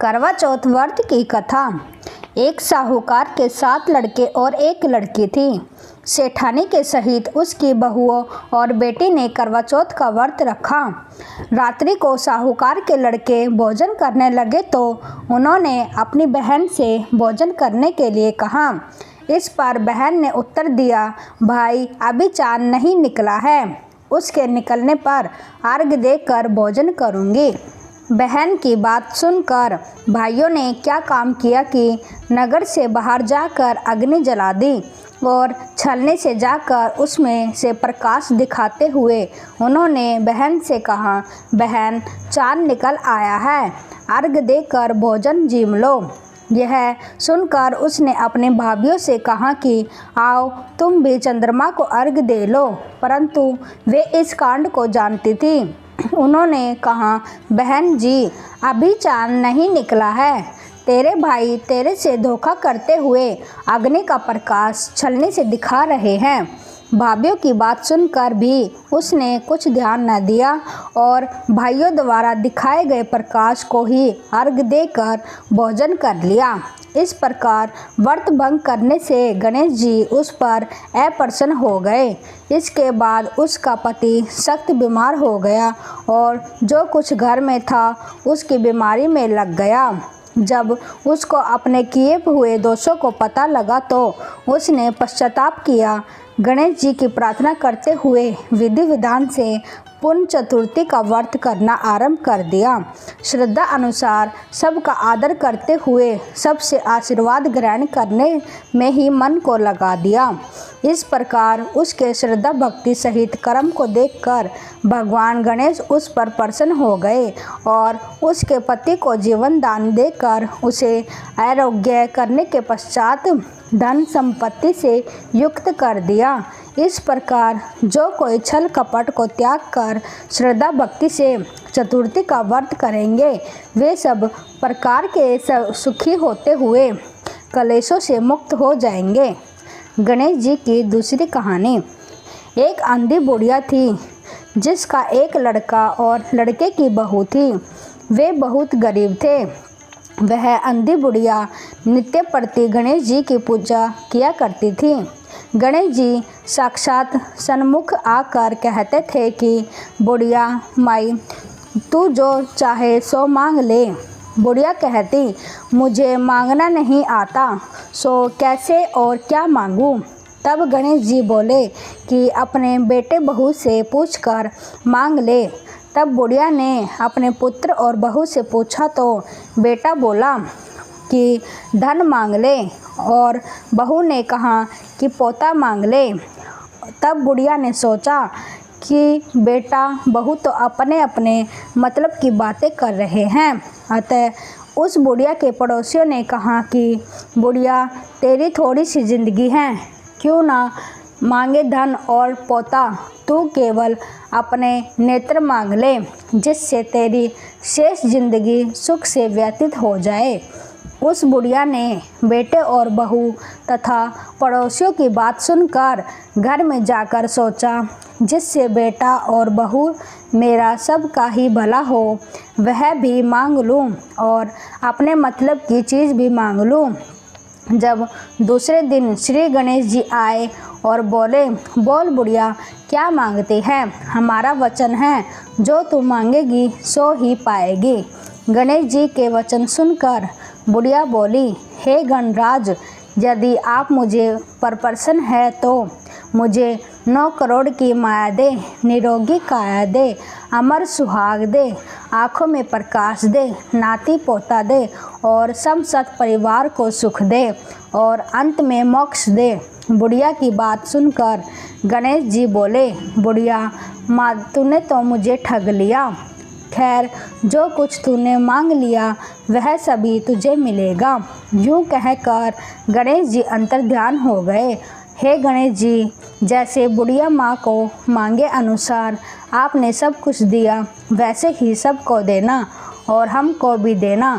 करवा चौथ व्रत की कथा। एक साहूकार के 7 लड़के और एक लड़की थी। सेठानी के सहित उसकी बहुओं और बेटी ने करवा चौथ का व्रत रखा। रात्रि को साहूकार के लड़के भोजन करने लगे तो उन्होंने अपनी बहन से भोजन करने के लिए कहा। इस पर बहन ने उत्तर दिया, भाई अभी चांद नहीं निकला है, उसके निकलने पर अर्घ देकर भोजन करूंगी। बहन की बात सुनकर भाइयों ने क्या काम किया कि नगर से बाहर जाकर अग्नि जला दी और छलनी से जाकर उसमें से प्रकाश दिखाते हुए उन्होंने बहन से कहा, बहन चांद निकल आया है, अर्घ देकर भोजन जीम लो। यह सुनकर उसने अपने भाइयों से कहा कि आओ तुम भी चंद्रमा को अर्घ दे लो, परंतु वे इस कांड को जानती थी। उन्होंने कहा, बहन जी अभी चांद नहीं निकला है, तेरे भाई तेरे से धोखा करते हुए अग्नि का प्रकाश छलनी से दिखा रहे हैं। भाइयों की बात सुनकर भी उसने कुछ ध्यान न दिया और भाइयों द्वारा दिखाए गए प्रकाश को ही अर्घ देकर भोजन कर लिया। इस प्रकार व्रत भंग करने से गणेश जी उस पर अप्रसन्न हो गए। इसके बाद उसका पति सख्त बीमार हो गया और जो कुछ घर में था उसकी बीमारी में लग गया। जब उसको अपने किए हुए दोषों को पता लगा तो उसने पश्चाताप किया। गणेश जी की प्रार्थना करते हुए विधि विधान से पुण्य चतुर्थी का व्रत करना आरंभ कर दिया। श्रद्धा अनुसार सबका आदर करते हुए सबसे आशीर्वाद ग्रहण करने में ही मन को लगा दिया। इस प्रकार उसके श्रद्धा भक्ति सहित कर्म को देखकर भगवान गणेश उस पर प्रसन्न हो गए और उसके पति को जीवन दान देकर उसे आरोग्य करने के पश्चात धन संपत्ति से युक्त कर दिया। इस प्रकार जो कोई छल कपट को त्याग कर श्रद्धा भक्ति से चतुर्थी का व्रत करेंगे वे सब प्रकार के सुखी होते हुए कलेशों से मुक्त हो जाएंगे। गणेश जी की दूसरी कहानी। एक अंधी बुढ़िया थी जिसका एक लड़का और लड़के की बहू थी। वे बहुत गरीब थे। वह अंधी बुढ़िया नित्य प्रति गणेश जी की पूजा किया करती थी। गणेश जी साक्षात सन्मुख आकर कहते थे कि बुढ़िया माई तू जो चाहे सो मांग ले। बुढ़िया कहती, मुझे मांगना नहीं आता, सो कैसे और क्या मांगूं। तब गणेश जी बोले कि अपने बेटे बहू से पूछकर मांग ले। तब बुढ़िया ने अपने पुत्र और बहू से पूछा तो बेटा बोला कि धन मांग ले और बहू ने कहा कि पोता मांग ले। तब बुढ़िया ने सोचा कि बेटा बहू तो अपने अपने मतलब की बातें कर रहे हैं। अतः उस बुढ़िया के पड़ोसियों ने कहा कि बुढ़िया तेरी थोड़ी सी ज़िंदगी है, क्यों ना मांगे धन और पोता, तू केवल अपने नेत्र मांग ले जिससे तेरी शेष जिंदगी सुख से व्यतीत हो जाए। उस बुढ़िया ने बेटे और बहू तथा पड़ोसियों की बात सुनकर घर में जाकर सोचा, जिससे बेटा और बहू मेरा सबका ही भला हो वह भी मांग लूं और अपने मतलब की चीज़ भी मांग लूं। जब दूसरे दिन श्री गणेश जी आए और बोले, बोल बुढ़िया क्या मांगती है, हमारा वचन है जो तू मांगेगी सो ही पाएगी। गणेश जी के वचन सुनकर बुढ़िया बोली, हे गणराज, यदि आप मुझे पर प्रसन्न है तो मुझे 9 करोड़ की माया दे, निरोगी काया दे, अमर सुहाग दे, आँखों में प्रकाश दे, नाती पोता दे और समस्त परिवार को सुख दे और अंत में मोक्ष दे। बुढ़िया की बात सुनकर गणेश जी बोले, बुढ़िया माँ तूने तो मुझे ठग लिया। खैर जो कुछ तूने मांग लिया वह सभी तुझे मिलेगा। यूँ कहकर गणेश जी अंतर्ध्यान हो गए। हे गणेश जी, जैसे बुढ़िया माँ को मांगे अनुसार आपने सब कुछ दिया वैसे ही सबको देना और हमको भी देना।